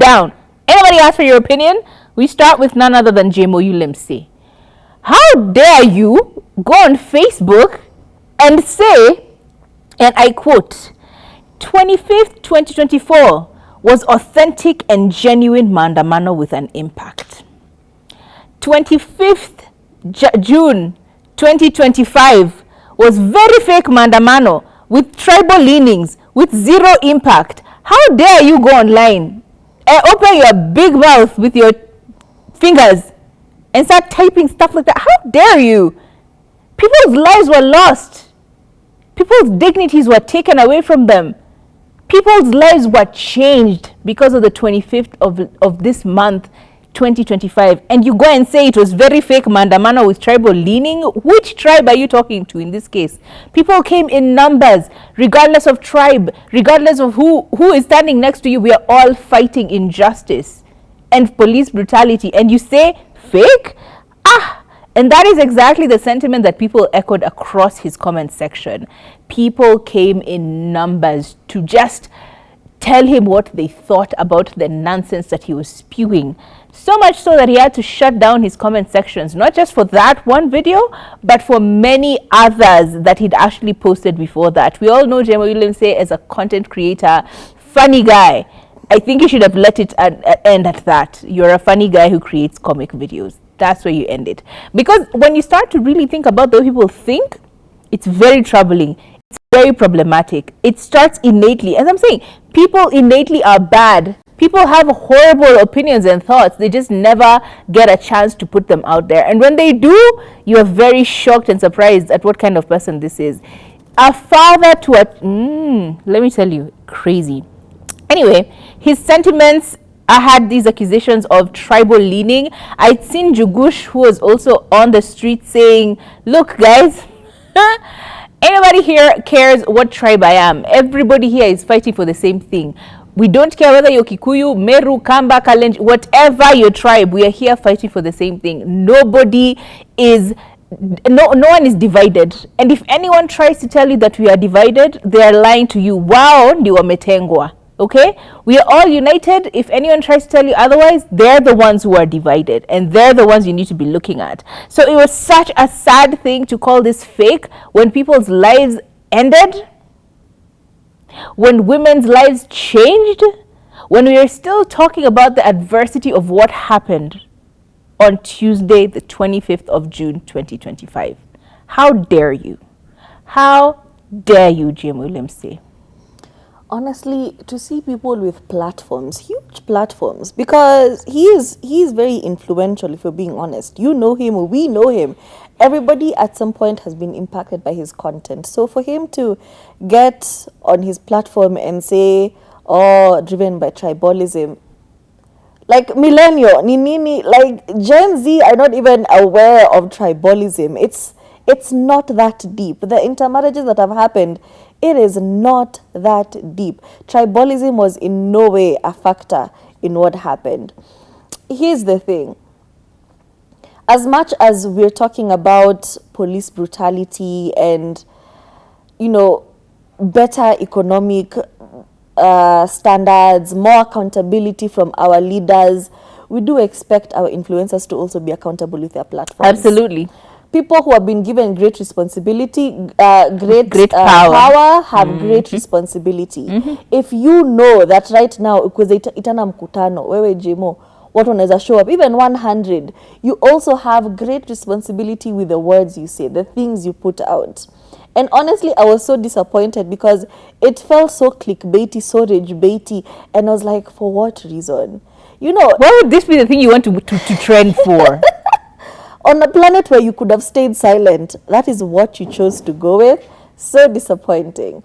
down. Anybody ask for your opinion? We start with none other than Jaymo Msee. How dare you go on Facebook and say, and I quote, 25th 2024 was authentic and genuine maandamano with an impact. 25th June 2025 was very fake maandamano with tribal leanings with zero impact. How dare you go online and open your big mouth with your fingers and start typing stuff like that? How dare you? People's lives were lost. People's dignities were taken away from them. People's lives were changed because of the 25th of this month, 2025. And you go and say it was very fake maandamano with tribal leaning. Which tribe are you talking to in this case? People came in numbers, regardless of tribe, regardless of who is standing next to you. We are all fighting injustice and police brutality. And you say fake? And that is exactly the sentiment that people echoed across his comment section. People came in numbers to just tell him what they thought about the nonsense that he was spewing. So much so that he had to shut down his comment sections, not just for that one video, but for many others that he'd actually posted before that. We all know Jaymo Msee as a content creator, funny guy. I think you should have let it end at that. You're a funny guy who creates comic videos. That's where you end it. Because when you start to really think about the way people think, it's very troubling. It's very problematic. It starts innately. As I'm saying, people innately are bad. People have horrible opinions and thoughts. They just never get a chance to put them out there. And when they do, you are very shocked and surprised at what kind of person this is. A father to a... let me tell you, crazy. Anyway, his sentiments... I had these accusations of tribal leaning. I'd seen Jugush, who was also on the street, saying, look, guys, anybody here cares what tribe I am. Everybody here is fighting for the same thing. We don't care whether you're Kikuyu, Meru, Kamba, Kalenjin, whatever your tribe, we are here fighting for the same thing. Nobody is... No one is divided. And if anyone tries to tell you that we are divided, they are lying to you. Wao ndi wametengwa. Okay, we are all united. If anyone tries to tell you otherwise, they're the ones who are divided, and they're the ones you need to be looking at. So it was such a sad thing to call this fake when people's lives ended, when women's lives changed, when we are still talking about the adversity of what happened on Tuesday, the 25th of June, 2025. How dare you? How dare you, Jaymo Msee? Honestly, to see people with platforms, huge platforms, because he is very influential, if you're being honest. You know him, we know him. Everybody at some point has been impacted by his content. So for him to get on his platform and say, oh, driven by tribalism, like millennial, nini, like Gen Z are not even aware of tribalism. It's not that deep. The intermarriages that have happened, it is not that deep. Tribalism was in no way a factor in what happened. Here's the thing. As much as we're talking about police brutality and, you know, better economic standards, more accountability from our leaders, we do expect our influencers to also be accountable with their platforms. Absolutely. People who have been given great responsibility, great power have great responsibility. If you know that right now, because itana mkutano, wewe Jaymo, what unaweza show up, even 100, you also have great responsibility with the words you say, the things you put out. And honestly, I was so disappointed because it felt so clickbaity, so rage-baity, and I was like, for what reason? You know, why would this be the thing you want to trend for? On a planet where you could have stayed silent, that is what you chose to go with. So disappointing.